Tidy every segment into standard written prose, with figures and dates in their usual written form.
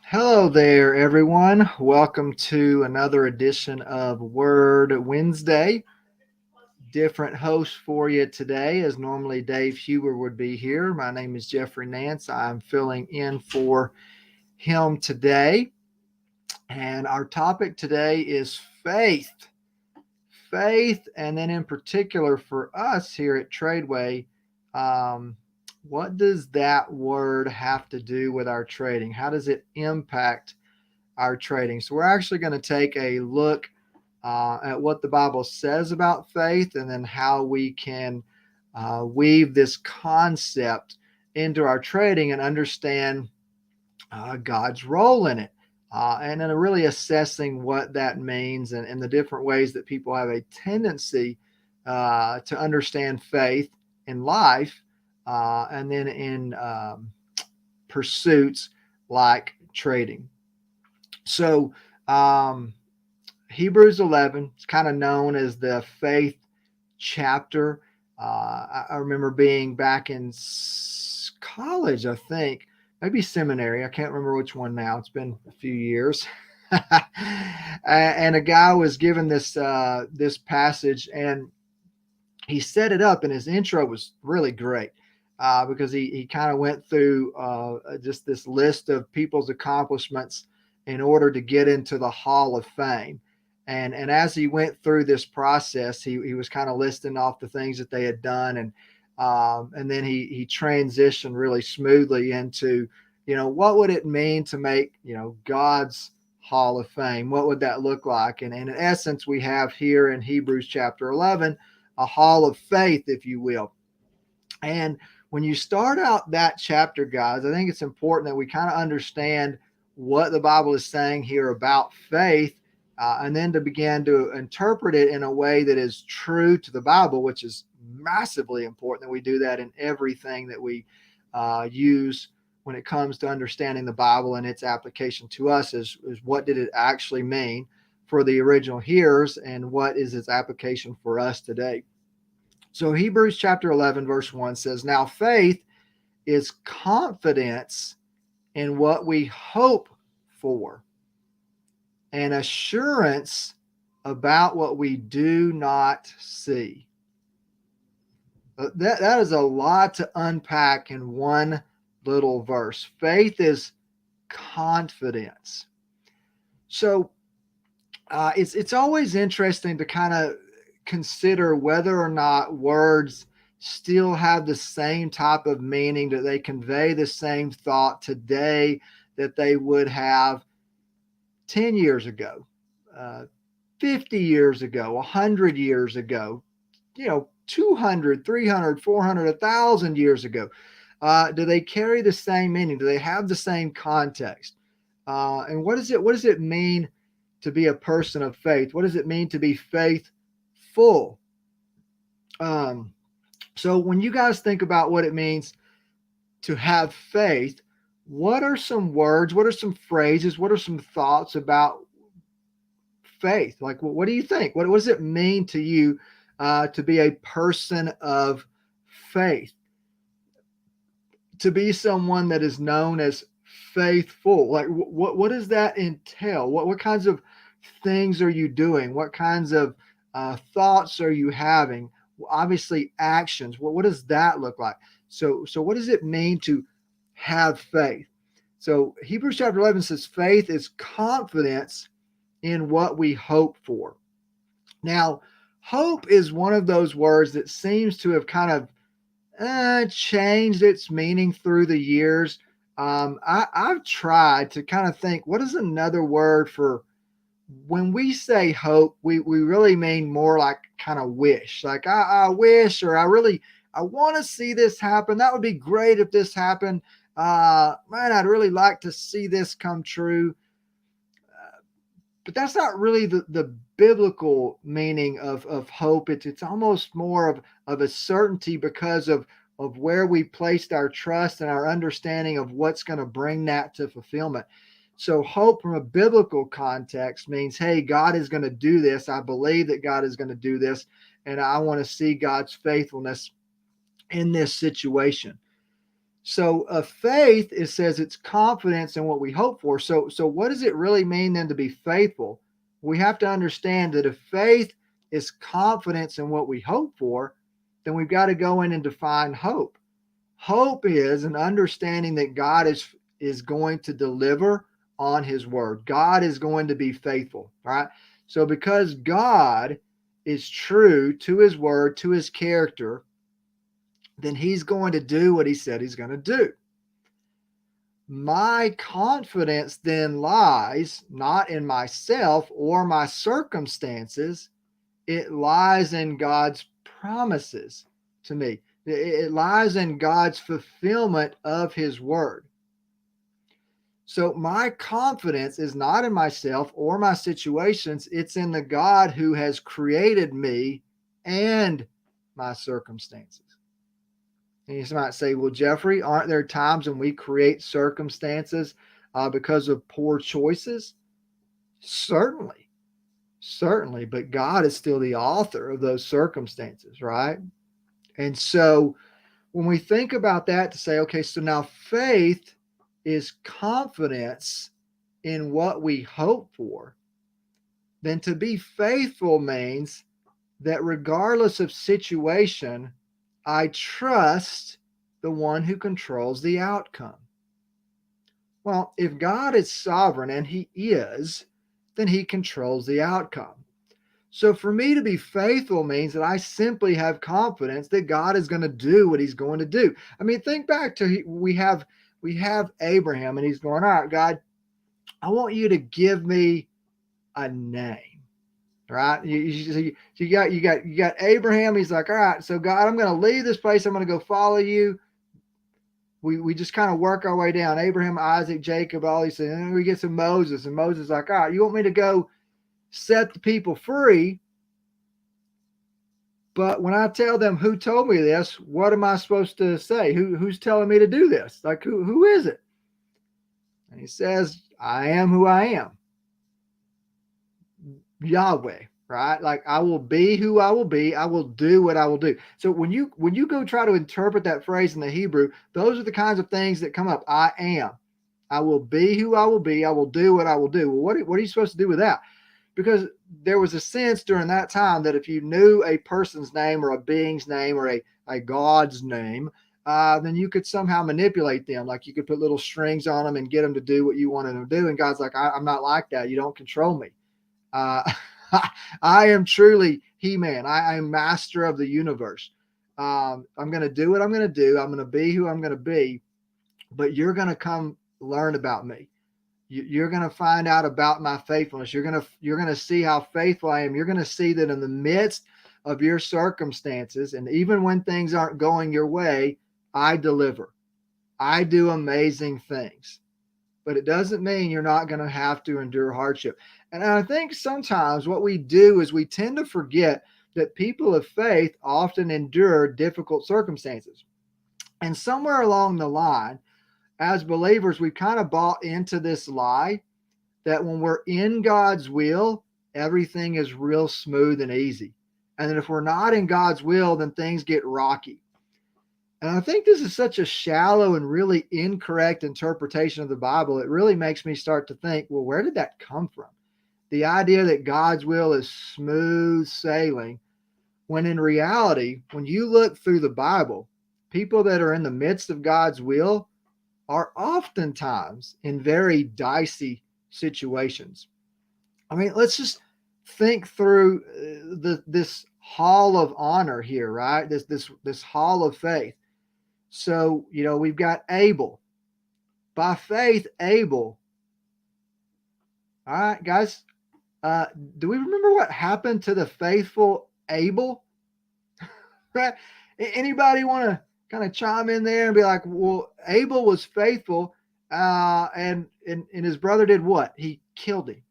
Hello there, everyone. Welcome to another edition of Word Wednesday. Different host for you today, as normally Dave Huber would be here. My name is Geoffrey Nance. I'm filling in for him today. And our topic today is faith. Faith, and then in particular for us here at Tradeway, um, what does that word have to do with our trading? How does it impact our trading? So we're actually going to take a look at what the Bible says about faith, and then how we can weave this concept into our trading and understand God's role in it. And then really assessing what that means, and the different ways that people have a tendency to understand faith in life, and then in pursuits like trading. So, Hebrews 11 is kind of known as the faith chapter. I remember being back in college, I think, maybe seminary. I can't remember which one now. It's been a few years. And a guy was given this passage, and he set it up, and his intro was really great. Because he kind of went through just this list of people's accomplishments in order to get into the Hall of Fame. And as he went through this process, he was kind of listing off the things that they had done, and then he transitioned really smoothly into, what would it mean to make, God's Hall of Fame? What would that look like? And in essence, we have here in Hebrews chapter 11 a hall of faith, if you will. And when you start out that chapter, guys, I think it's important that we kind of understand what the Bible is saying here about faith, and then to begin to interpret it in a way that is true to the Bible, which is massively important that we do that in everything that we use when it comes to understanding the Bible and its application to us. Is what did it actually mean for the original hearers, and what is its application for us today? So Hebrews chapter 11, verse 1 says, "Now faith is confidence in what we hope for, and assurance about what we do not see." That is a lot to unpack in one little verse. Faith is confidence. So it's always interesting to kind of consider whether or not words still have the same type of meaning, that they convey the same thought today that they would have 10 years ago, 50 years ago, 100 years ago, 200, 300, 400, 1,000 years ago. Do they carry the same meaning? Do they have the same context? And what does it mean to be a person of faith? What does it mean to be faithful? Um, so when you guys think about what it means to have faith, what are some words? What are some phrases? What are some thoughts about faith? Like, what do you think? What does it mean to you to be a person of faith? To be someone that is known as faithful? Like, what does that entail? What kinds of things are you doing? What kinds of thoughts are you having? Obviously, actions. What does that look like? So what does it mean to have faith? So Hebrews chapter 11 says faith is confidence in what we hope for. Now, hope is one of those words that seems to have kind of changed its meaning through the years. I've tried to kind of think, what is another word for when we say hope? We really mean more like kind of wish. Like, I wish, or I want to see this happen. That would be great if this happened. Man, I'd really like to see this come true. But that's not really the biblical meaning of hope. It's almost more of a certainty because of where we placed our trust and our understanding of what's going to bring that to fulfillment. So hope from a biblical context means, hey, God is going to do this. I believe that God is going to do this, and I want to see God's faithfulness in this situation. So faith, it says it's confidence in what we hope for. So what does it really mean then to be faithful? We have to understand that if faith is confidence in what we hope for, then we've got to go in and define hope. Hope is an understanding that God is going to deliver on his word. God is going to be faithful, right? So because God is true to his word, to his character, then he's going to do what he said he's going to do. My confidence then lies not in myself or my circumstances, it lies in God's promises to me. It lies in God's fulfillment of his word. So my confidence is not in myself or my situations, it's in the God who has created me and my circumstances. And you might say, well, Geoffrey, aren't there times when we create circumstances because of poor choices? Certainly, certainly. But God is still the author of those circumstances, right? And so when we think about that to say, okay, so now faith is confidence in what we hope for, then to be faithful means that regardless of situation, I trust the one who controls the outcome. Well, if God is sovereign, and he is, then he controls the outcome. So for me to be faithful means that I simply have confidence that God is going to do what he's going to do. I mean, think back to we have Abraham, and he's going, all right, God, I want you to give me a name. Right? You got Abraham. He's like, all right, so God, I'm going to leave this place. I'm going to go follow you. We just kind of work our way down. Abraham, Isaac, Jacob, all these things. And then we get to Moses, and Moses is like, all right, you want me to go set the people free? But when I tell them who told me this, what am I supposed to say? Who's telling me to do this? Like, who is it? And he says, I am who I am. Yahweh, right? Like, I will be who I will be. I will do what I will do. So when you go try to interpret that phrase in the Hebrew, those are the kinds of things that come up. I am. I will be who I will be. I will do what I will do. Well, what are you supposed to do with that? Because there was a sense during that time that if you knew a person's name or a being's name or a God's name, then you could somehow manipulate them. Like, you could put little strings on them and get them to do what you wanted them to do. And God's like, I'm not like that. You don't control me. Uh, I am truly He-Man. I am master of the universe. I'm going to do what I'm going to do. I'm going to be who I'm going to be. But you're going to come learn about me. You're going to find out about my faithfulness. You're going to see how faithful I am. You're going to see that in the midst of your circumstances, and even when things aren't going your way, I deliver. I do amazing things. But it doesn't mean you're not going to have to endure hardship. And I think sometimes what we do is we tend to forget that people of faith often endure difficult circumstances. And somewhere along the line, as believers, we've kind of bought into this lie that when we're in God's will, everything is real smooth and easy. And that if we're not in God's will, then things get rocky. And I think this is such a shallow and really incorrect interpretation of the Bible. It really makes me start to think, well, where did that come from? The idea that God's will is smooth sailing, when in reality, when you look through the Bible, people that are in the midst of God's will are oftentimes in very dicey situations. I mean, let's just think through this hall of honor here, right? This hall of faith. So, we've got Abel. By faith, Abel. All right, guys. Do we remember what happened to the faithful Abel? Right? Anybody want to kind of chime in there and be like, well, Abel was faithful, and his brother did what? He killed him.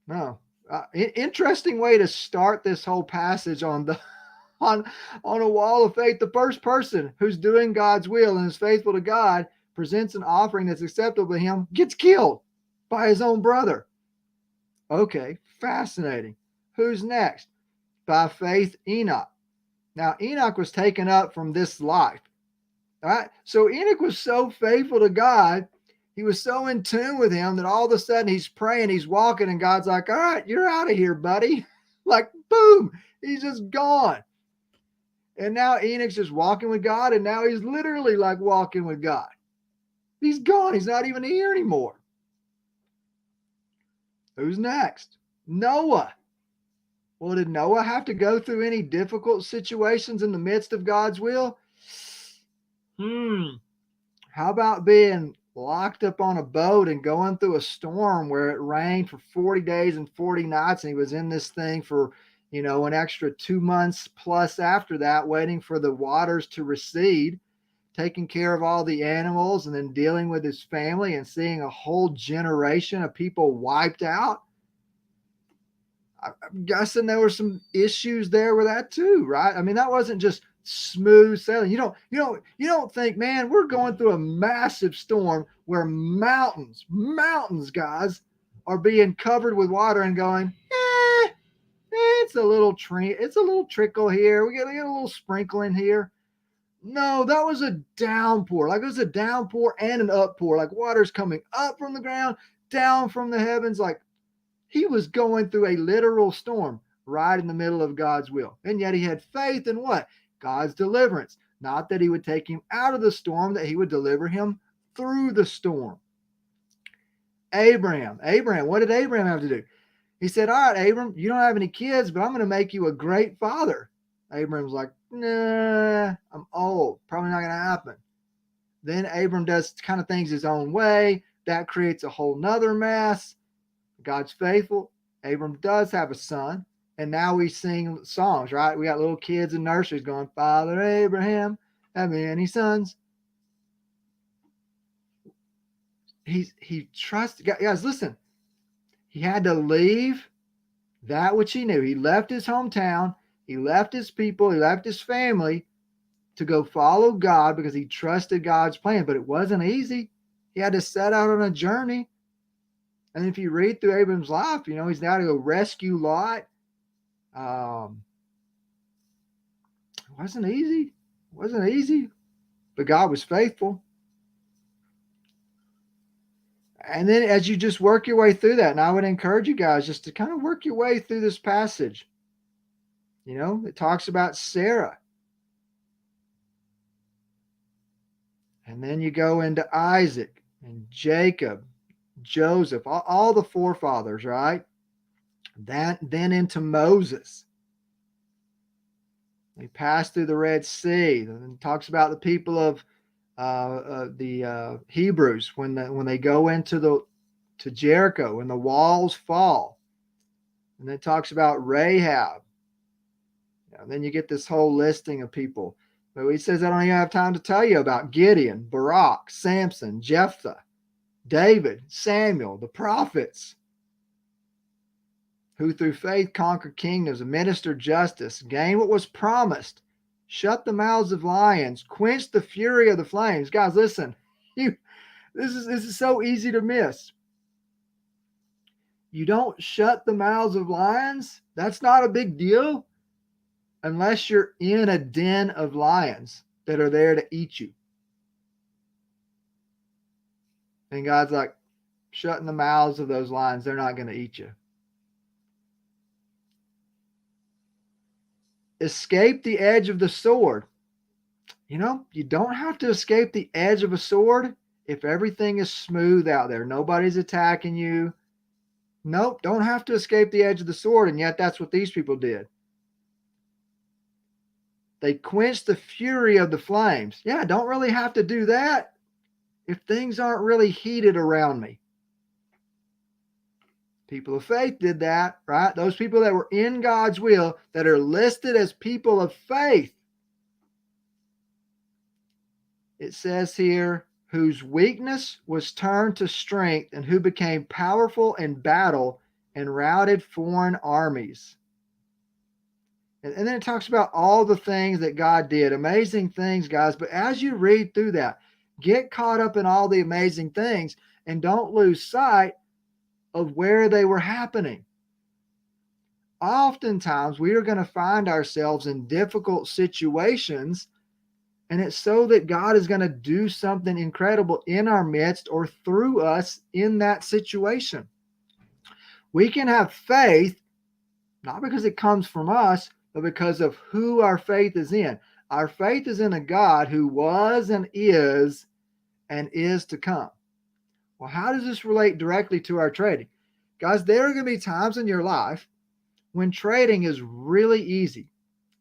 No. Interesting way to start this whole passage on the on a wall of faith. The first person who's doing God's will and is faithful to God presents an offering that's acceptable to him, gets killed by his own brother. Okay, fascinating. Who's next? By faith, Enoch. Now, Enoch was taken up from this life. All right. So Enoch was so faithful to God. He was so in tune with him that all of a sudden he's praying, he's walking, and God's like, all right, you're out of here, buddy. Like, boom, he's just gone. And now Enoch's just walking with God, and now he's literally like walking with God. He's gone. He's not even here anymore. Who's next? Noah. Well, did Noah have to go through any difficult situations in the midst of God's will? How about being locked up on a boat and going through a storm where it rained for 40 days and 40 nights, and he was in this thing for, an extra 2 months plus after that, waiting for the waters to recede, taking care of all the animals, and then dealing with his family and seeing a whole generation of people wiped out? I'm guessing there were some issues there with that too, right? I mean, that wasn't just smooth sailing. You don't think, man, we're going through a massive storm where mountains, guys, are being covered with water and going, it's a little trickle here. We get a little sprinkling here. No, that was a downpour. Like, it was a downpour and an uppour. Like, water's coming up from the ground, down from the heavens. Like, he was going through a literal storm right in the middle of God's will. And yet he had faith in what? God's deliverance. Not that he would take him out of the storm, that he would deliver him through the storm. Abraham, what did Abraham have to do? He said, all right, Abram, you don't have any kids, but I'm going to make you a great father. Abraham's like, nah, I'm old. Probably not going to happen. Then Abram does kind of things his own way. That creates a whole nother mess. God's faithful. Abram does have a son. And now we sing songs, right? We got little kids in nurseries going, Father Abraham, have many sons. He trusted. Guys, listen. He had to leave that which he knew. He left his hometown. He left his people. He left his family to go follow God because he trusted God's plan. But it wasn't easy. He had to set out on a journey. And if you read through Abram's life, he's now to go rescue Lot. It wasn't easy. But God was faithful. And then as you just work your way through that, and I would encourage you guys just to kind of work your way through this passage. It talks about Sarah. And then you go into Isaac and Jacob, Joseph, all the forefathers, right? Then into Moses. He passed through the Red Sea. And it talks about the people of the Hebrews when they go into Jericho and the walls fall. And then it talks about Rahab. And then you get this whole listing of people. But he says, I don't even have time to tell you about Gideon, Barak, Samson, Jephthah, David, Samuel, the prophets, who through faith conquered kingdoms, administered justice, gained what was promised, shut the mouths of lions, quenched the fury of the flames. Guys, listen, this is so easy to miss. You don't shut the mouths of lions. That's not a big deal unless you're in a den of lions that are there to eat you. And God's like, shutting the mouths of those lions, they're not going to eat you. Escape the edge of the sword. You don't have to escape the edge of a sword if everything is smooth out there. Nobody's attacking you. Nope, don't have to escape the edge of the sword, and yet that's what these people did. They quenched the fury of the flames. Yeah, don't really have to do that if things aren't really heated around me. People of faith did that, right? Those people that were in God's will, that are listed as people of faith. It says here, whose weakness was turned to strength and who became powerful in battle and routed foreign armies. And then it talks about all the things that God did. Amazing things, guys. But as you read through that, get caught up in all the amazing things and don't lose sight of where they were happening. Oftentimes, we are going to find ourselves in difficult situations And it's so that God is going to do something incredible in our midst or through us in that situation. We can have faith, not because it comes from us, but because of who our faith is in. Our faith is in a God who was and is to come. Well, how does this relate directly to our trading? Guys, there are going to be times in your life when trading is really easy,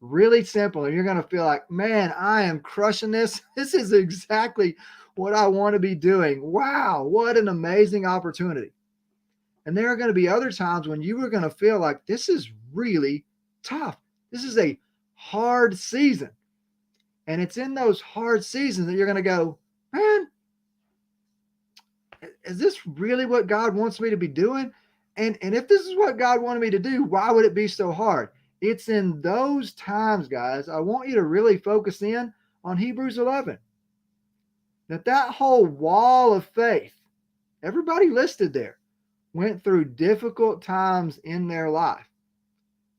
really simple, and you're going to feel like, man, I am crushing this. This is exactly what I want to be doing. Wow, what an amazing opportunity. And there are going to be other times when you are going to feel like this is really tough. This is a hard season. And it's in those hard seasons that you're going to go, man, is this really what God wants me to be doing? And if this is what God wanted me to do, why would it be so hard? It's in those times, guys, I want you to really focus in on Hebrews 11. That whole wall of faith, everybody listed there, went through difficult times in their life.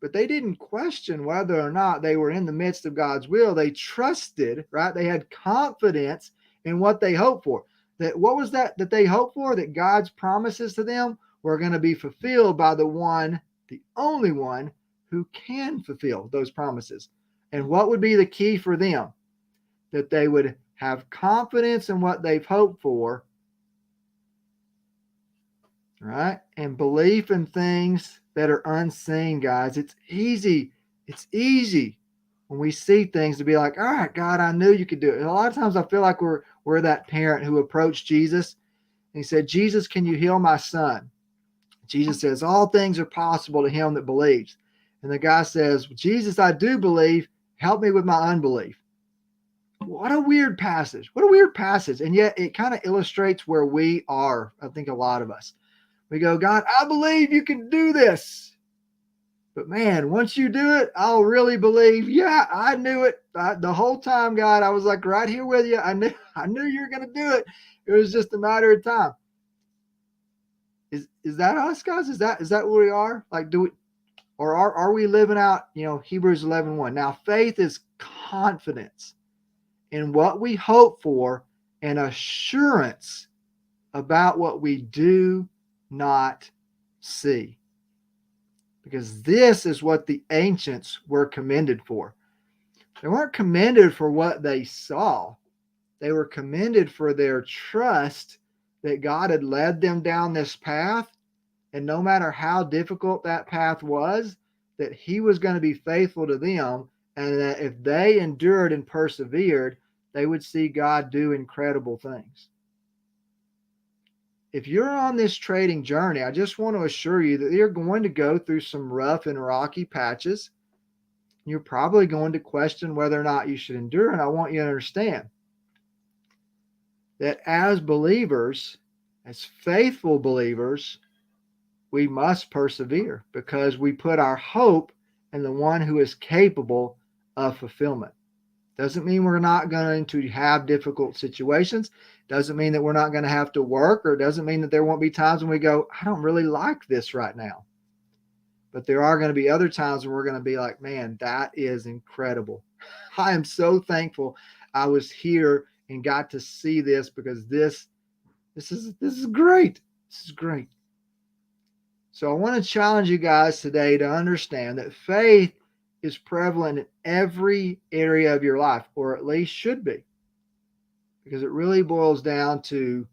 But they didn't question whether or not they were in the midst of God's will. They trusted, right? They had confidence in what they hoped for. That what was that they hoped for? That God's promises to them were going to be fulfilled by the one, the only one who can fulfill those promises. And what would be the key for them? That they would have confidence in what they've hoped for, right? And belief in things that are unseen, guys. It's easy. It's easy when we see things to be like, all right, God, I knew you could do it. And a lot of times I feel like we're that parent who approached Jesus and he said, Jesus, can you heal my son? Jesus says, all things are possible to him that believes. And the guy says, Jesus, I do believe. Help me with my unbelief. What a weird passage. What a weird passage. And yet it kind of illustrates where we are, I think, a lot of us. We go, God, I believe you can do this. But man, once you do it, I'll really believe. Yeah, I knew it. The whole time, God, I was like right here with you. I knew you were going to do it. It was just a matter of time. Is that us, guys? Is that what we are? Like, do we, or are we living out, Hebrews 11:1? Now, faith is confidence in what we hope for and assurance about what we do not see. Because this is what the ancients were commended for. They weren't commended for what they saw. They were commended for their trust that God had led them down this path. And no matter how difficult that path was, that he was going to be faithful to them. And that if they endured and persevered, they would see God do incredible things. If you're on this trading journey, I just want to assure you that you're going to go through some rough and rocky patches. You're probably going to question whether or not you should endure. And I want you to understand that as believers, as faithful believers, we must persevere because we put our hope in the one who is capable of fulfillment. Doesn't mean we're not going to have difficult situations. Doesn't mean that we're not going to have to work, or doesn't mean that there won't be times when we go, I don't really like this right now. But there are going to be other times when we're going to be like, man, that is incredible. I am so thankful I was here and got to see this because this is great. This is great. So I want to challenge you guys today to understand that faith is prevalent in every area of your life, or at least should be, because it really boils down to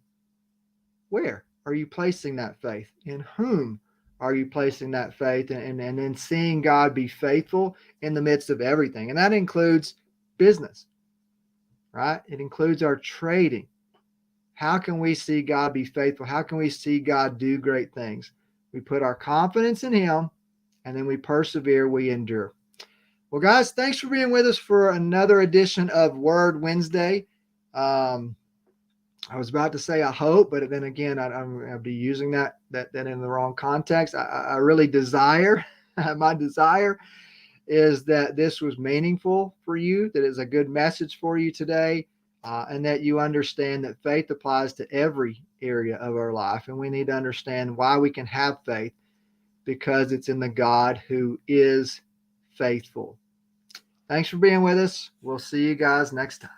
where are you placing that faith? In whom are you placing that faith? And then seeing God be faithful in the midst of everything. And that includes business, right? It includes our trading. How can we see God be faithful? How can we see God do great things? We put our confidence in him, and then we persevere, we endure. Well, guys, thanks for being with us for another edition of Word Wednesday. I was about to say I hope, but then again, I'll be using that in the wrong context. I really desire, my desire is that this was meaningful for you, that is a good message for you today, and that you understand that faith applies to every area of our life. And we need to understand why we can have faith, because it's in the God who is faithful. Thanks for being with us. We'll see you guys next time.